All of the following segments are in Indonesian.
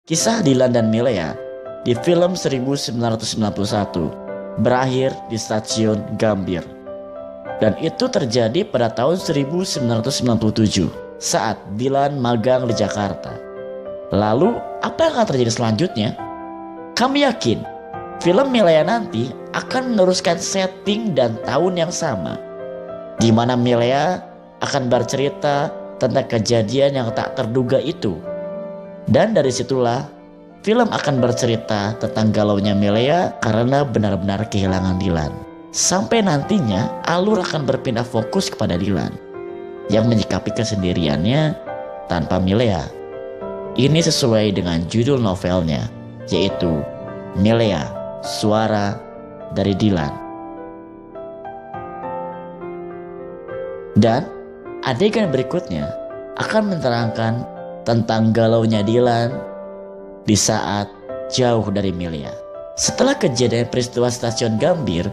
Kisah Dylan dan Milea di film 1991 berakhir di stasiun Gambir. Dan itu terjadi pada tahun 1997 saat Dylan magang di Jakarta. Lalu apa yang akan terjadi selanjutnya? Kami yakin film Milea nanti akan meneruskan setting dan tahun yang sama, di mana Milea akan bercerita tentang kejadian yang tak terduga itu. Dan dari situlah film akan bercerita tentang galaunya Milea karena benar-benar kehilangan Dylan. Sampai nantinya alur akan berpindah fokus kepada Dylan yang menyikapi kesendiriannya tanpa Milea. Ini sesuai dengan judul novelnya, yaitu Milea, Suara dari Dylan. Dan adegan berikutnya akan menerangkan tentang galaunya Dylan di saat jauh dari Milea. Setelah kejadian peristiwa stasiun Gambir,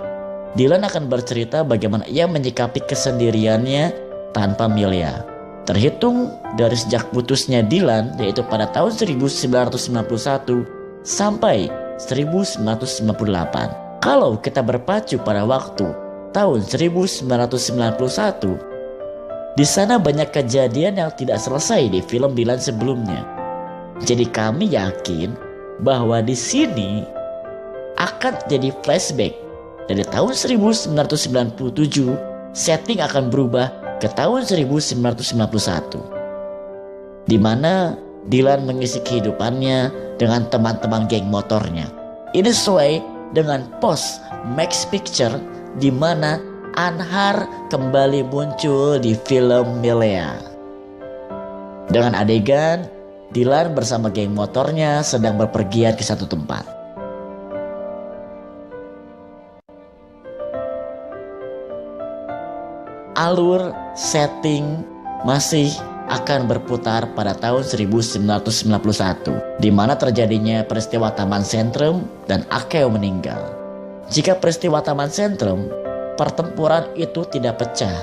Dylan akan bercerita bagaimana ia menyikapi kesendiriannya tanpa Milea. Terhitung dari sejak putusnya Dylan, yaitu pada tahun 1991 sampai 1998. Kalau kita berpacu pada waktu tahun 1991, di sana banyak kejadian yang tidak selesai di film Dylan sebelumnya. Jadi kami yakin bahwa di sini akan jadi flashback dari tahun 1997, setting akan berubah ke tahun 1991, di mana Dylan mengisi kehidupannya dengan teman-teman geng motornya. Ini sesuai dengan post Max Picture di mana Anhar kembali muncul di film Milea. Dengan adegan Dylan bersama geng motornya sedang berpergian ke satu tempat. Alur setting masih akan berputar pada tahun 1991, di mana terjadinya peristiwa Taman Sentrum dan Akeo meninggal. Jika peristiwa Taman Sentrum, pertempuran itu tidak pecah,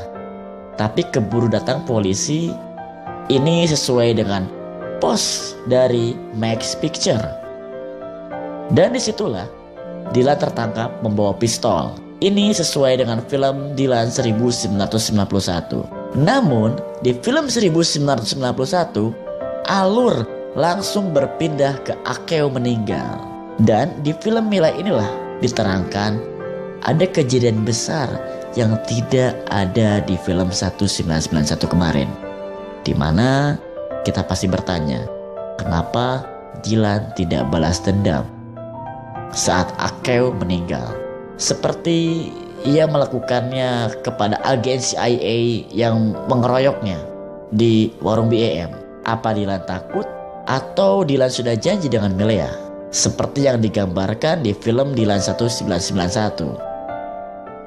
tapi keburu datang polisi. Ini sesuai dengan pos dari Max Picture. Dan disitulah Dylan tertangkap membawa pistol. Ini sesuai dengan film Dylan 1991. Namun di film 1991 alur langsung berpindah ke Akeo meninggal. Dan di film Milea inilah diterangkan ada kejadian besar yang tidak ada di film 1991 kemarin, di mana kita pasti bertanya, kenapa Dylan tidak balas dendam saat Akeo meninggal, seperti ia melakukannya kepada agen CIA yang mengeroyoknya di warung BEM. Apa Dylan takut atau Dylan sudah janji dengan Milea seperti yang digambarkan di film Dylan 1991?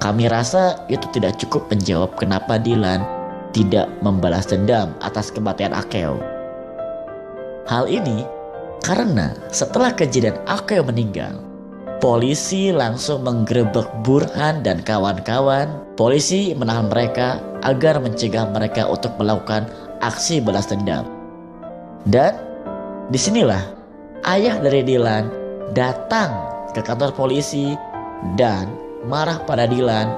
Kami rasa itu tidak cukup menjawab kenapa Dylan tidak membalas dendam atas kematian Akeo. Hal ini karena setelah kejadian Akeo meninggal, polisi langsung menggerebek Burhan dan kawan-kawan. Polisi menahan mereka agar mencegah mereka untuk melakukan aksi balas dendam. Dan disinilah ayah dari Dylan datang ke kantor polisi dan marah pada Dylan,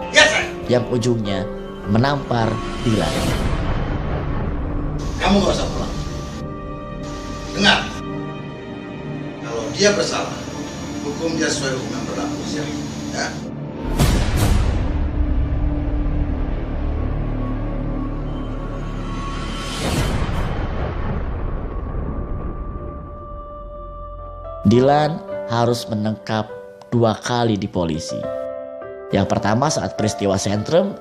yang ujungnya menampar Dylan. Kamu gak usah pulang. Dengar, kalau dia bersalah, hukum dia sesuai hukum yang berlaku, ya. Dylan harus menangkap 2 kali di polisi. Yang pertama saat peristiwa Sentrum,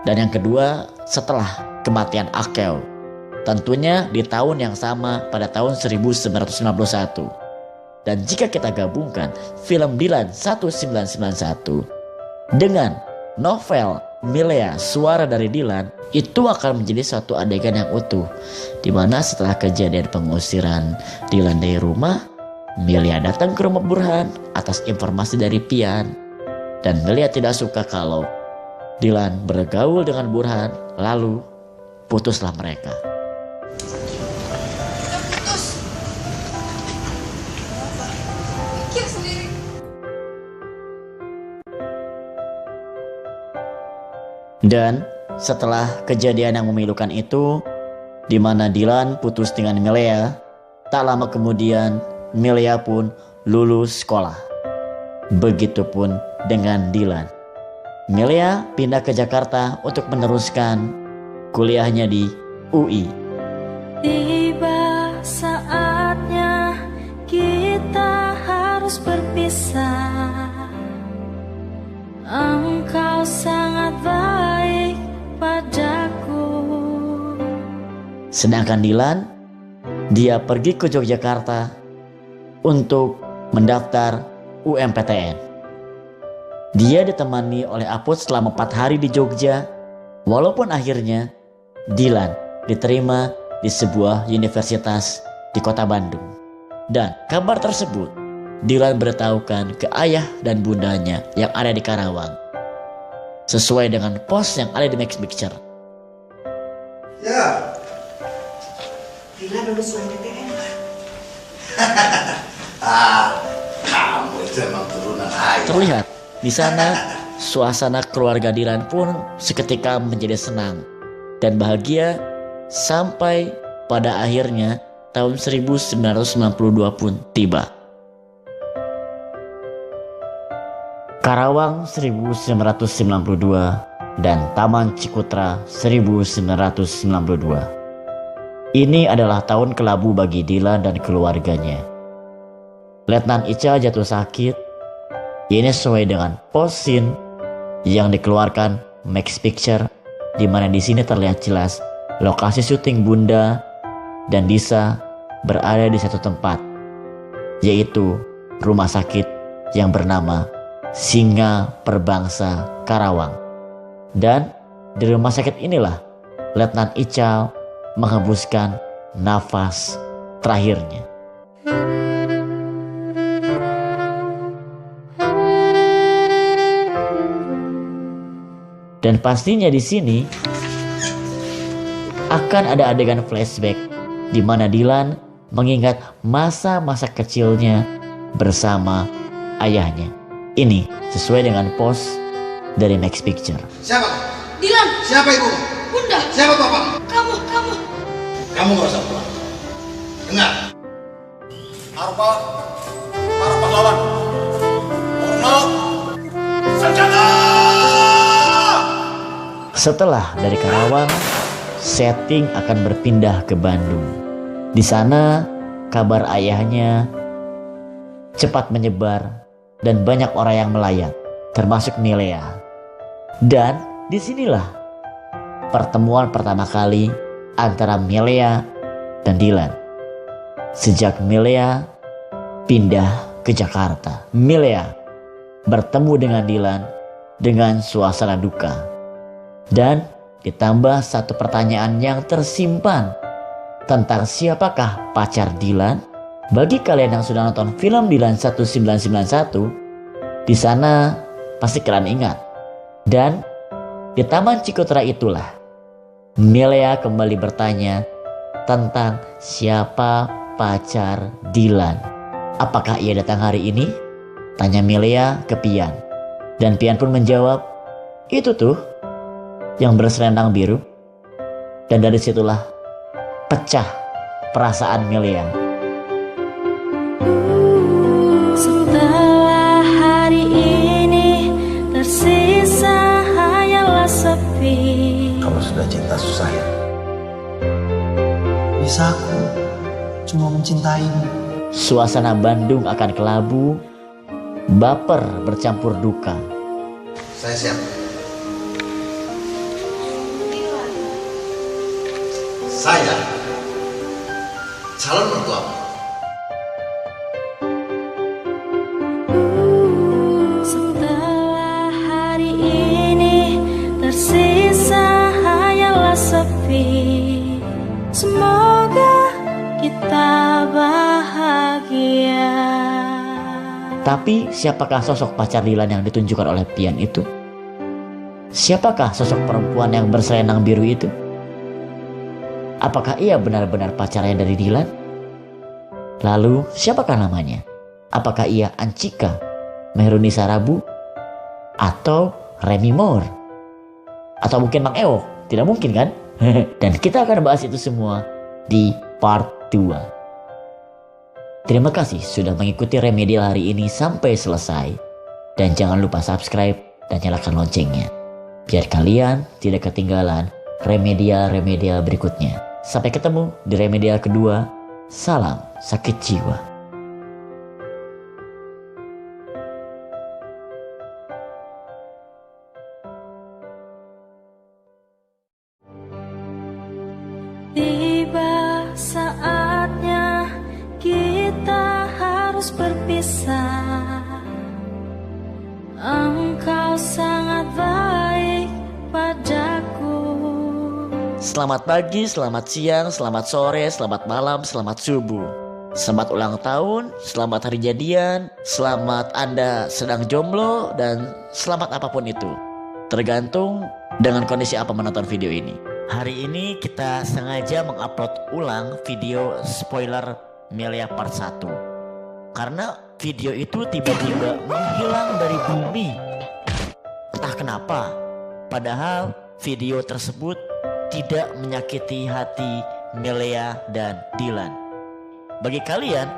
dan yang kedua setelah kematian Akeo. Tentunya di tahun yang sama pada tahun 1991. Dan jika kita gabungkan film Dylan 1991 dengan novel Milea, Suara dari Dylan, itu akan menjadi suatu adegan yang utuh, di mana setelah kejadian pengusiran Dylan dari rumah, Milea datang ke rumah Burhan atas informasi dari Pian. Dan Milea tidak suka kalau Dylan bergaul dengan Burhan, lalu putuslah mereka. Dan setelah kejadian yang memilukan itu, di mana Dylan putus dengan Milea, tak lama kemudian Milea pun lulus sekolah. Begitupun dengan Dylan. Milea pindah ke Jakarta untuk meneruskan kuliahnya di UI. Tiba saatnya kita harus berpisah. Engkau sangat baik padaku. Sedangkan Dylan, dia pergi ke Yogyakarta untuk mendaftar UMPTN. Dia ditemani oleh Aput selama 4 hari di Jogja, walaupun akhirnya Dylan diterima di sebuah universitas di kota Bandung. Dan kabar tersebut Dylan beritahukan ke ayah dan bundanya yang ada di Karawang, sesuai dengan pos yang ada di Max Picture. Ya. Dylan lulus UMPTN. Kamu itu emang turunan ayah. Terlihat di sana suasana keluarga Dylan pun seketika menjadi senang dan bahagia sampai pada akhirnya tahun 1992 pun tiba. Karawang 1992 dan Taman Cikutra 1992. Ini adalah tahun kelabu bagi Dylan dan keluarganya. Letnan Ica jatuh sakit. Ini sesuai dengan posin yang dikeluarkan Max Picture, di mana di sini terlihat jelas lokasi syuting Bunda dan Disa berada di satu tempat, yaitu rumah sakit yang bernama Singa Perbangsa Karawang. Dan di rumah sakit inilah Letnan Ical menghembuskan nafas terakhirnya. Dan pastinya di sini akan ada adegan flashback di mana Dylan mengingat masa-masa kecilnya bersama ayahnya. Ini sesuai dengan pos dari Max Picture. Siapa? Dylan, Siapa ibu? Bunda, Siapa bapak? kamu. Kamu gak usah pulang. Dengar. Arpa, para pahlawan. Hormat. Senjata! Setelah dari Karawang, setting akan berpindah ke Bandung. Di sana, kabar ayahnya cepat menyebar dan banyak orang yang melayat, termasuk Milea. Dan disinilah pertemuan pertama kali antara Milea dan Dylan. Sejak Milea pindah ke Jakarta, Milea bertemu dengan Dylan dengan suasana duka. Dan ditambah satu pertanyaan yang tersimpan tentang siapakah pacar Dylan. Bagi kalian yang sudah nonton film Dylan 1991, di sana pasti kalian ingat. Dan di Taman Cikutra itulah Milea kembali bertanya tentang siapa pacar Dylan. Apakah ia datang hari ini? Tanya Milea ke Pian. Dan Pian pun menjawab, itu tuh yang berselendang biru. Dan dari situlah pecah perasaan Milea. Setelah hari ini tersisa hanyalah sepi. Kamu sudah cinta susahnya. Bisa aku cuma mencintaimu. Suasana Bandung akan kelabu, baper bercampur duka. Saya siap. Saya calon mertuamu. Setelah hari ini tersisa hanyalah sepi. Semoga kita bahagia. Tapi siapakah sosok pacar Dylan yang ditunjukkan oleh Pian itu? Siapakah sosok perempuan yang berselendang biru itu? Apakah ia benar-benar pacarnya dari Dylan? Lalu siapakah namanya? Apakah ia Ancika, Mehrunisa Rabu, atau Remy Moore? Atau mungkin Mang Eo? Tidak mungkin kan? Dan kita akan bahas itu semua di part 2. Terima kasih sudah mengikuti Remedial hari ini sampai selesai. Dan jangan lupa subscribe dan nyalakan loncengnya, biar kalian tidak ketinggalan remedial berikutnya. Sampai ketemu di Remedial kedua. Salam sakit jiwa. Tiba saatnya kita harus berpisah. Engkau sangat baik padaku. Selamat pagi, selamat siang, selamat sore, selamat malam, selamat subuh. Selamat ulang tahun, selamat hari jadian, selamat Anda sedang jomblo, dan selamat apapun itu. Tergantung dengan kondisi apa menonton video ini. Hari ini kita sengaja mengupload ulang video spoiler Melia part 1. Karena video itu tiba-tiba menghilang dari bumi. Entah kenapa. Padahal video tersebut tidak menyakiti hati Melia dan Dylan. Bagi kalian,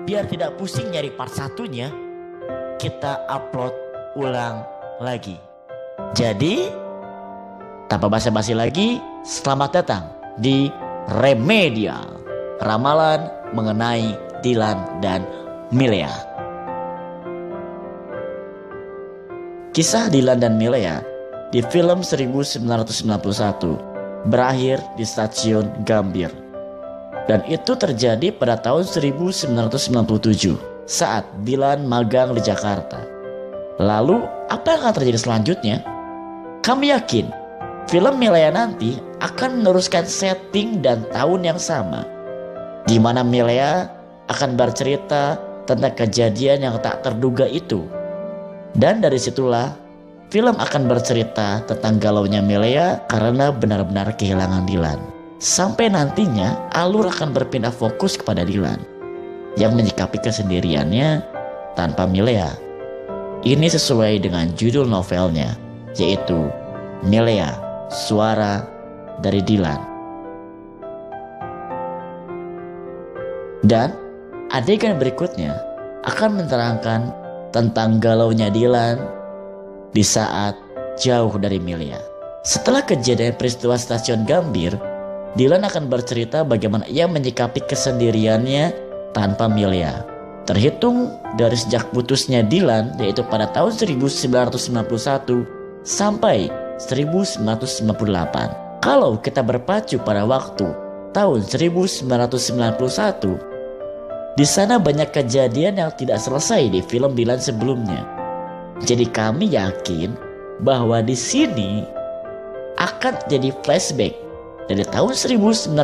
biar tidak pusing nyari part 1-nya, kita upload ulang lagi. Jadi, tanpa basa-basi lagi, selamat datang di Remedial, ramalan mengenai Dylan dan Melia. Kisah Dylan dan Melia di film 1991 berakhir di stasiun Gambir. Dan itu terjadi pada tahun 1997 saat Dylan magang di Jakarta. Lalu apa yang akan terjadi selanjutnya? Kami yakin film Melia nanti akan meneruskan setting dan tahun yang sama, di mana Melia akan bercerita tentang kejadian yang tak terduga itu. Dan dari situlah film akan bercerita tentang galaunya Melia karena benar-benar kehilangan Dylan. Sampai nantinya alur akan berpindah fokus kepada Dylan yang menyikapi kesendiriannya tanpa Melia. Ini sesuai dengan judul novelnya, yaitu Melia, Suara dari Dylan. Dan adegan berikutnya akan menerangkan tentang galaunya Dylan di saat jauh dari Melia. Setelah kejadian peristiwa stasiun Gambir, Dylan akan bercerita bagaimana ia menyikapi kesendiriannya tanpa Melia. Terhitung dari sejak putusnya Dylan, yaitu pada tahun 1991 sampai 1998. Kalau kita berpacu pada waktu tahun 1991, di sana banyak kejadian yang tidak selesai di film Dylan sebelumnya. Jadi kami yakin bahwa di sini akan jadi flashback dari tahun 1997,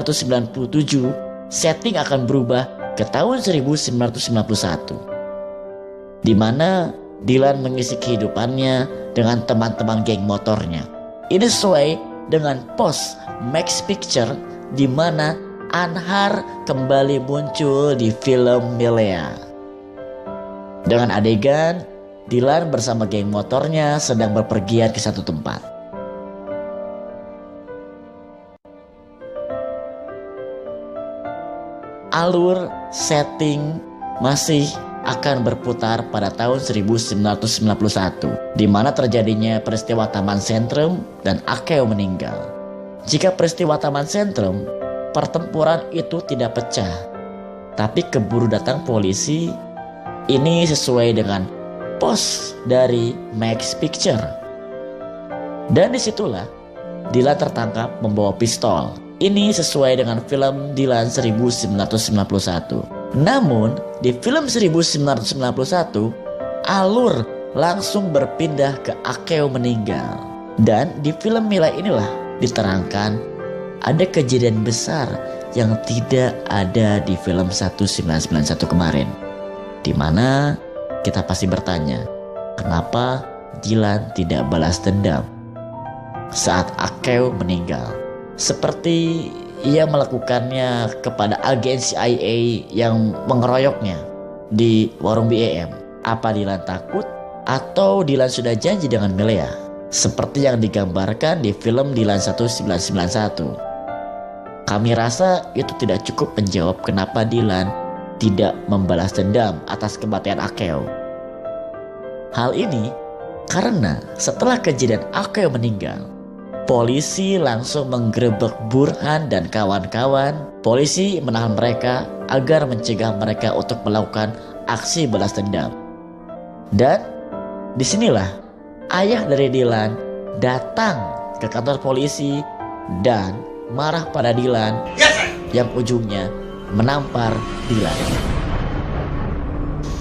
setting akan berubah ke tahun 1991, di mana Dylan mengisi kehidupannya dengan teman-teman geng motornya. Ini sesuai dengan post Max Picture di mana Anhar kembali muncul di film Melia. Dengan adegan Dylan bersama geng motornya sedang berpergian ke satu tempat. Alur setting masih akan berputar pada tahun 1991, di mana terjadinya peristiwa Taman Sentrum dan Akeo meninggal. Jika peristiwa Taman Sentrum, pertempuran itu tidak pecah, tapi keburu datang polisi. Ini sesuai dengan post dari Max Picture. Dan disitulah Dylan tertangkap membawa pistol. Ini sesuai dengan film Dylan 1991. Namun di film 1991 alur langsung berpindah ke Akeo meninggal. Dan di film Melia inilah diterangkan ada kejadian besar yang tidak ada di film 1991 kemarin. Di mana kita pasti bertanya, kenapa Dylan tidak balas dendam saat Akeo meninggal? Seperti ia melakukannya kepada agen CIA yang mengeroyoknya di warung BEM. Apa Dylan takut? Atau Dylan sudah janji dengan Melia? seperti yang digambarkan di film Dylan 1991. Kami rasa itu tidak cukup menjawab kenapa Dylan tidak membalas dendam atas kematian Akeo. Hal ini karena setelah kejadian Akeo meninggal, polisi langsung menggerebek Burhan dan kawan-kawan. Polisi menahan mereka agar mencegah mereka untuk melakukan aksi balas dendam. Dan disinilah ayah dari Dylan datang ke kantor polisi dan marah pada Dylan yang ujungnya menampar Dylan.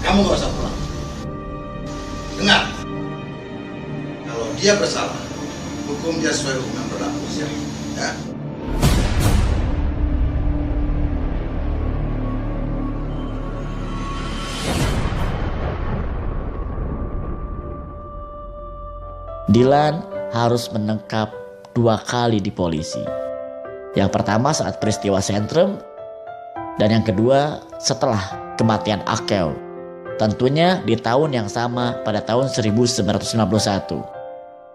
Kamu gak usah pulang. Dengar, kalau dia bersalah, hukum dia sesuai hukum yang berlaku, ya. Dylan harus menangkap 2 kali di polisi. Yang pertama saat peristiwa Sentrum, dan yang kedua setelah kematian Akeo. Tentunya di tahun yang sama pada tahun 1991.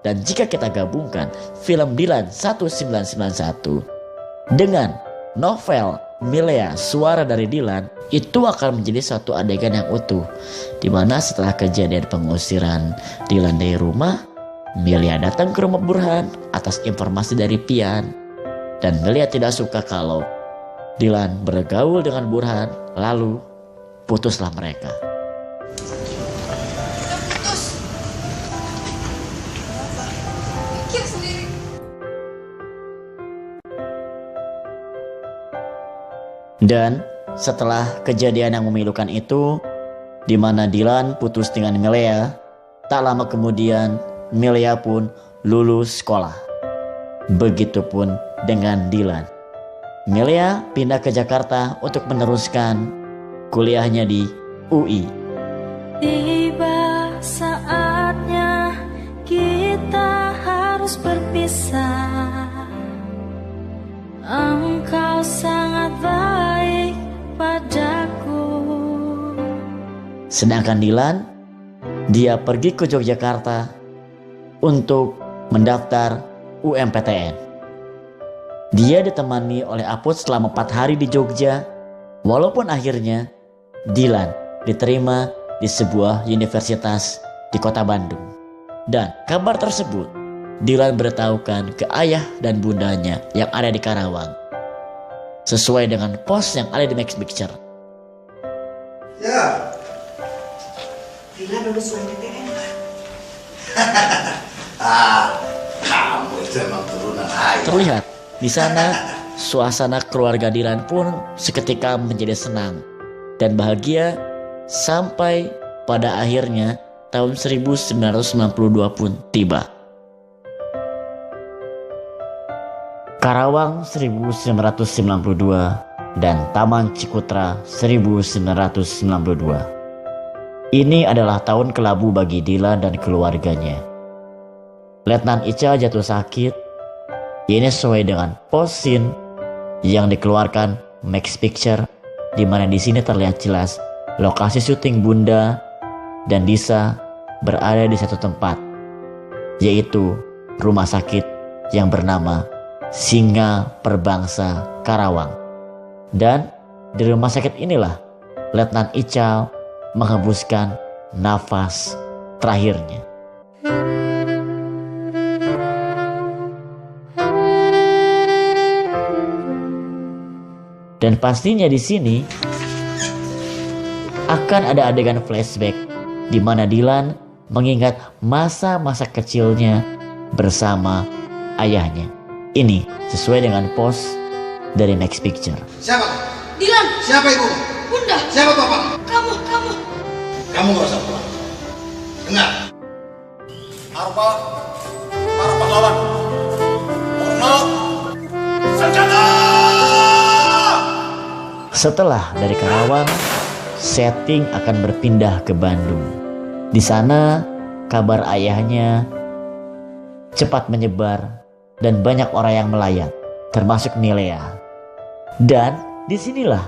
Dan jika kita gabungkan film Dylan 1991 dengan novel Milea Suara dari Dylan, itu akan menjadi suatu adegan yang utuh, di mana setelah kejadian pengusiran Dylan dari rumah, Milea datang ke rumah Burhan atas informasi dari Pian, dan Milea tidak suka kalau Dylan bergaul dengan Burhan, lalu putuslah mereka. Dan setelah kejadian yang memilukan itu, di mana Dylan putus dengan Milea, tak lama kemudian Milea pun lulus sekolah. Begitupun dengan Dylan. Milea pindah ke Jakarta untuk meneruskan kuliahnya di UI. Tiba saatnya kita harus berpisah. Engkau sangat baik padaku. Sedangkan Dylan, dia pergi ke Yogyakarta untuk mendaftar UMPTN. Dia ditemani oleh Aput selama 4 hari di Jogja, walaupun akhirnya Dylan diterima di sebuah universitas di kota Bandung. Dan kabar tersebut Dylan beritahukan ke ayah dan bundanya yang ada di Karawang, sesuai dengan pos yang ada di Max Picture. Ya. Dylan lulus UMPTN. Kamu itu emang turunan ayah. Terlihat di sana suasana keluarga Dylan pun seketika menjadi senang dan bahagia sampai pada akhirnya tahun 1992 pun tiba. Karawang 1992 dan Taman Cikutra 1992. Ini adalah tahun kelabu bagi Dylan dan keluarganya. Letnan Ica jatuh sakit. Ini sesuai dengan post scene yang dikeluarkan Max Picture, di mana di sini terlihat jelas lokasi syuting Bunda dan Disa berada di satu tempat, yaitu rumah sakit yang bernama Singa Perbangsa Karawang. Dan di rumah sakit inilah Letnan Ical menghembuskan nafas terakhirnya. Dan pastinya di sini akan ada adegan flashback di mana Dylan mengingat masa-masa kecilnya bersama ayahnya. Ini sesuai dengan pos dari Max Picture. Siapa? Dylan. Siapa ibu? Bunda. Siapa bapak? Kamu. Kamu gak usah pulang. Dengar. Arpa lawan. Hormat. Senjata. Setelah dari Karawang, setting akan berpindah ke Bandung. Di sana, kabar ayahnya cepat menyebar dan banyak orang yang melayat, termasuk Milea. Dan disinilah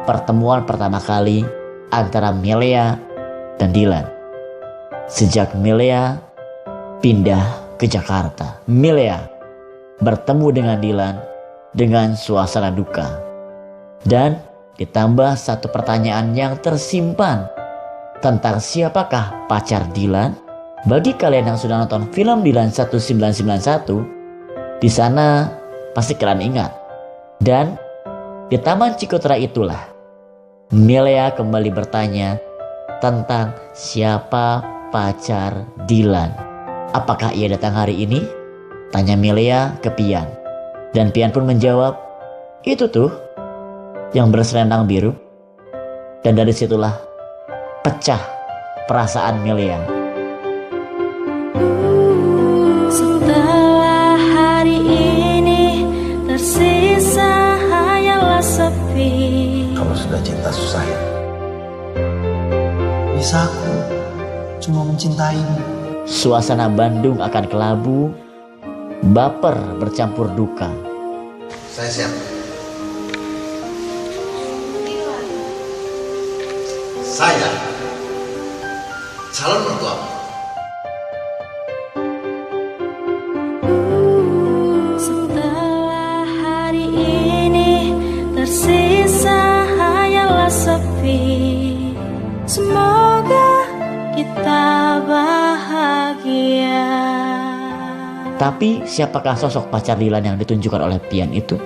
pertemuan pertama kali antara Milea dan Dylan. Sejak Milea pindah ke Jakarta. Milea bertemu dengan Dilan dengan suasana duka. Dan ditambah satu pertanyaan yang tersimpan tentang siapakah pacar Dilan. Bagi kalian yang sudah nonton film Dilan 1991, di sana pasti kalian ingat. Dan di Taman Cikotra itulah Milea kembali bertanya tentang siapa pacar Dilan. Apakah ia datang hari ini? Tanya Milea ke Pian. Dan Pian pun menjawab, itu tuh yang berselendang biru. Dan dari situlah pecah perasaan Milea. Setelah hari ini tersisa hanyalah sepi. Kamu sudah cinta susah ya? Bisa aku cuma mencintaimu. Suasana Bandung akan kelabu, baper bercampur duka. Saya siap. Saya calon mertuamu. Setelah hari ini tersisa hanyalah sepi. Semoga kita bahagia. Tapi siapakah sosok pacar Dilan yang ditunjukkan oleh Pian itu?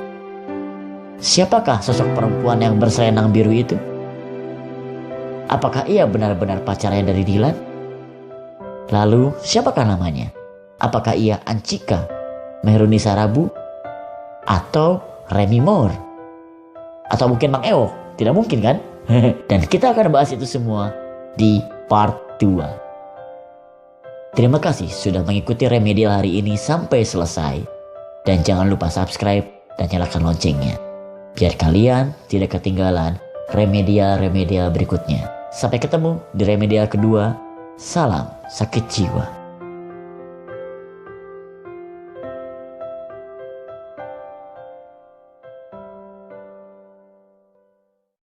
Siapakah sosok perempuan yang berselendang biru itu? Apakah ia benar-benar pacarnya dari Dilan? Lalu siapakah namanya? Apakah ia Ancika, Mehruni Sarabu, atau Remy Moore? Atau mungkin Mang Eo? Tidak mungkin kan? Dan kita akan bahas itu semua di part 2. Terima kasih sudah mengikuti Remedial hari ini sampai selesai. Dan jangan lupa subscribe dan nyalakan loncengnya, biar kalian tidak ketinggalan remedial berikutnya. Sampai ketemu di remedial kedua. Salam sakit jiwa.